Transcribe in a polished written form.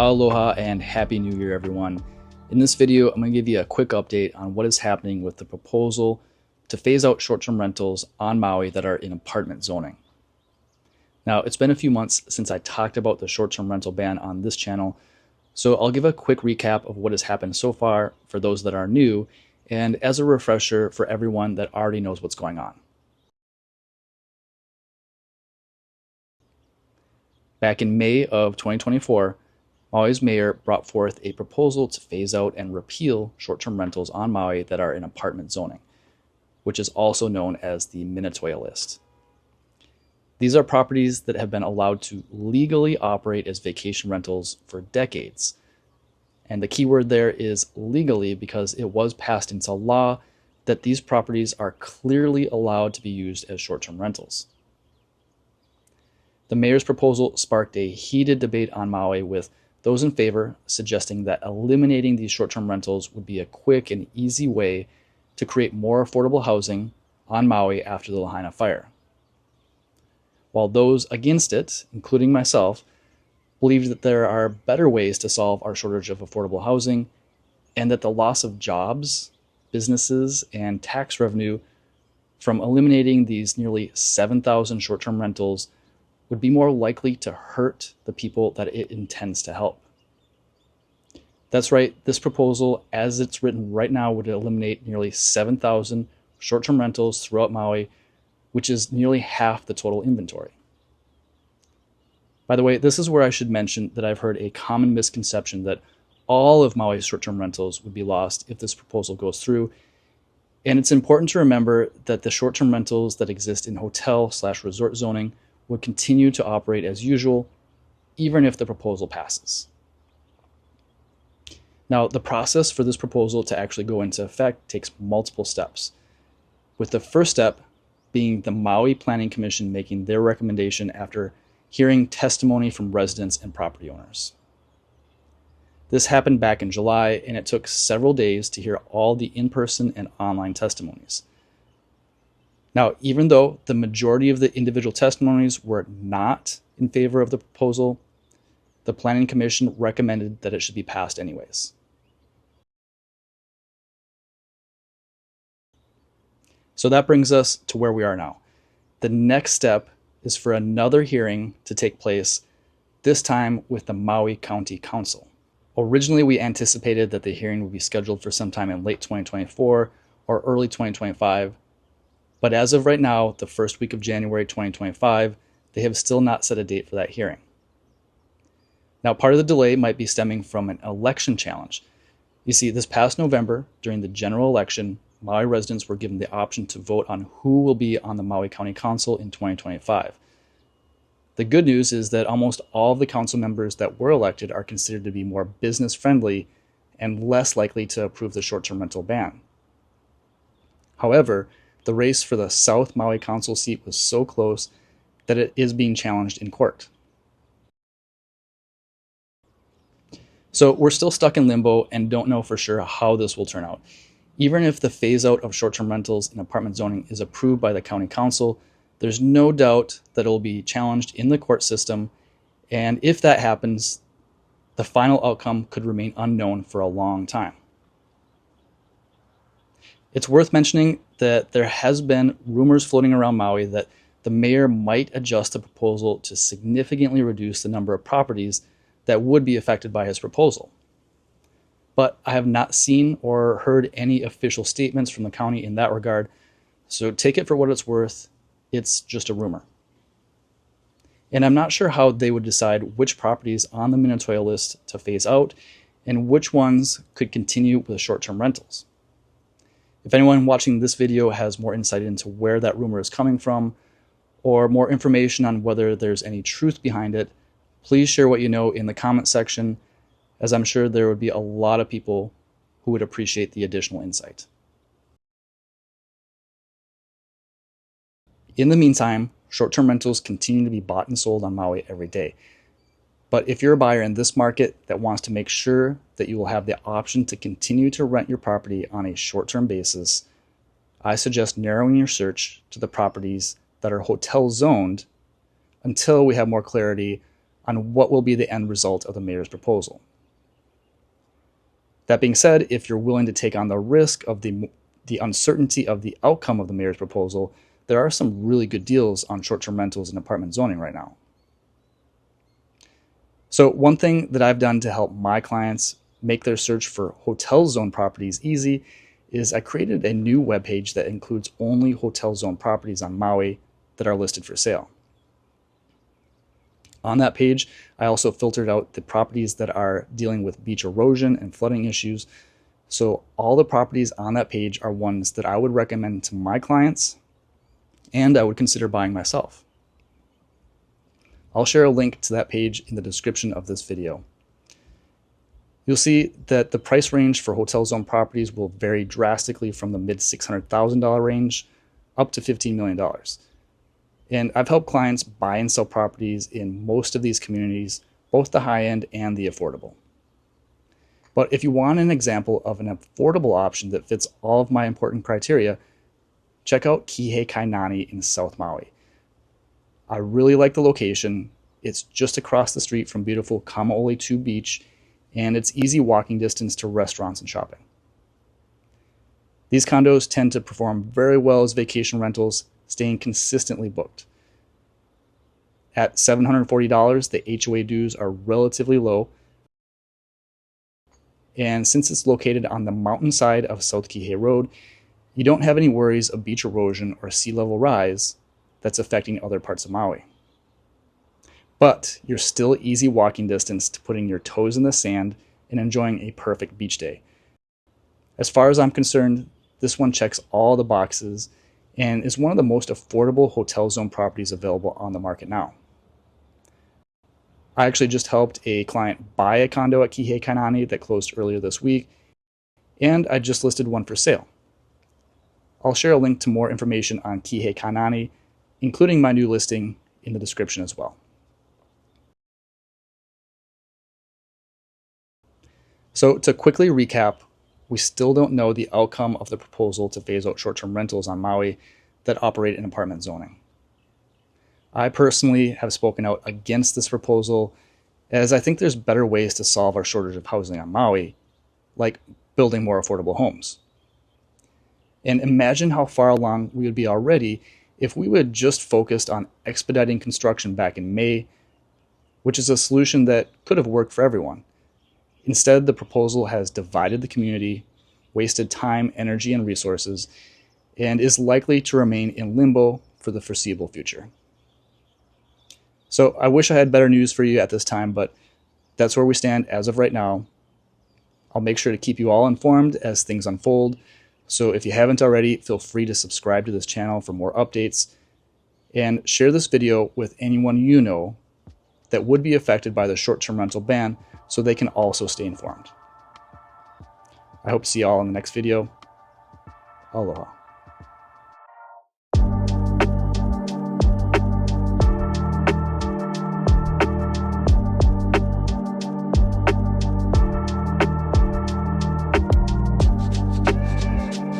Aloha and Happy New Year, everyone. In this video, I'm going to give you a quick update on what is happening with the proposal to phase out short-term rentals on Maui that are in apartment zoning. Now, it's been a few months since I talked about the short-term rental ban on this channel, so I'll give a quick recap of what has happened so far for those that are new, and as a refresher for everyone that already knows what's going on. Back in May of 2024, Maui's mayor brought forth a proposal to phase out and repeal short-term rentals on Maui that are in apartment zoning, which is also known as the Minatoia list. These are properties that have been allowed to legally operate as vacation rentals for decades. And the key word there is legally, because it was passed into law that these properties are clearly allowed to be used as short-term rentals. The mayor's proposal sparked a heated debate on Maui, with those in favor suggesting that eliminating these short-term rentals would be a quick and easy way to create more affordable housing on Maui after the Lahaina fire, while those against it, including myself, believed that there are better ways to solve our shortage of affordable housing, and that the loss of jobs, businesses, and tax revenue from eliminating these nearly 7,000 short-term rentals would be more likely to hurt the people that it intends to help. That's right, this proposal, as it's written right now, would eliminate nearly 7,000 short-term rentals throughout Maui, which is nearly half the total inventory. By the way, this is where I should mention that I've heard a common misconception that all of Maui's short-term rentals would be lost if this proposal goes through, and it's important to remember that the short-term rentals that exist in hotel/resort zoning would continue to operate as usual, even if the proposal passes. Now, the process for this proposal to actually go into effect takes multiple steps, with the first step being the Maui Planning Commission making their recommendation after hearing testimony from residents and property owners. This happened back in July, and it took several days to hear all the in-person and online testimonies. Now, even though the majority of the individual testimonies were not in favor of the proposal, the Planning Commission recommended that it should be passed anyways. So that brings us to where we are now. The next step is for another hearing to take place, this time with the Maui County Council. Originally, we anticipated that the hearing would be scheduled for sometime in late 2024 or early 2025, but as of right now, the first week of January 2025, they have still not set a date for that hearing. Now, part of the delay might be stemming from an election challenge. You see, this past November, during the general election, Maui residents were given the option to vote on who will be on the Maui County Council in 2025. The good news is that almost all of the council members that were elected are considered to be more business-friendly and less likely to approve the short-term rental ban. However, the race for the South Maui Council seat was so close that it is being challenged in court. So we're still stuck in limbo and don't know for sure how this will turn out. Even if the phase out of short-term rentals in apartment zoning is approved by the county council, there's no doubt that it will be challenged in the court system, and if that happens, the final outcome could remain unknown for a long time. It's worth mentioning that there has been rumors floating around Maui that the mayor might adjust the proposal to significantly reduce the number of properties that would be affected by his proposal. But I have not seen or heard any official statements from the county in that regard, so take it for what it's worth. It's just a rumor. And I'm not sure how they would decide which properties on the Minatoia list to phase out and which ones could continue with short-term rentals. If anyone watching this video has more insight into where that rumor is coming from, or more information on whether there's any truth behind it, please share what you know in the comment section, as I'm sure there would be a lot of people who would appreciate the additional insight. In the meantime, short-term rentals continue to be bought and sold on Maui every day. But if you're a buyer in this market that wants to make sure that you will have the option to continue to rent your property on a short-term basis, I suggest narrowing your search to the properties that are hotel zoned until we have more clarity on what will be the end result of the mayor's proposal. That being said, if you're willing to take on the risk of the uncertainty of the outcome of the mayor's proposal, there are some really good deals on short-term rentals and apartment zoning right now. So one thing that I've done to help my clients make their search for hotel zone properties easy is I created a new webpage that includes only hotel zone properties on Maui that are listed for sale. On that page, I also filtered out the properties that are dealing with beach erosion and flooding issues. So all the properties on that page are ones that I would recommend to my clients and I would consider buying myself. I'll share a link to that page in the description of this video. You'll see that the price range for hotel zone properties will vary drastically from the mid $600,000 range up to $15 million. And I've helped clients buy and sell properties in most of these communities, both the high end and the affordable. But if you want an example of an affordable option that fits all of my important criteria, check out Kihei Kainani in South Maui. I really like the location. It's just across the street from beautiful Kamaole 2 Beach, and it's easy walking distance to restaurants and shopping. These condos tend to perform very well as vacation rentals, staying consistently booked. At $740, the HOA dues are relatively low, and since it's located on the mountainside of South Kihei Road, you don't have any worries of beach erosion or sea level rise that's affecting other parts of Maui. But you're still easy walking distance to putting your toes in the sand and enjoying a perfect beach day. As far as I'm concerned, this one checks all the boxes and is one of the most affordable hotel zone properties available on the market now. I actually just helped a client buy a condo at Kihei Kainani that closed earlier this week, and I just listed one for sale. I'll share a link to more information on Kihei Kainani, including my new listing, in the description as well. So to quickly recap, we still don't know the outcome of the proposal to phase out short-term rentals on Maui that operate in apartment zoning. I personally have spoken out against this proposal as I think there's better ways to solve our shortage of housing on Maui, like building more affordable homes. And imagine how far along we would be already if we would just focused on expediting construction back in May, which is a solution that could have worked for everyone. Instead, the proposal has divided the community, wasted time, energy, and resources, and is likely to remain in limbo for the foreseeable future. So I wish I had better news for you at this time, but that's where we stand as of right now. I'll make sure to keep you all informed as things unfold. So if you haven't already, feel free to subscribe to this channel for more updates and share this video with anyone you know that would be affected by the short-term rental ban so they can also stay informed. I hope to see you all in the next video. Aloha.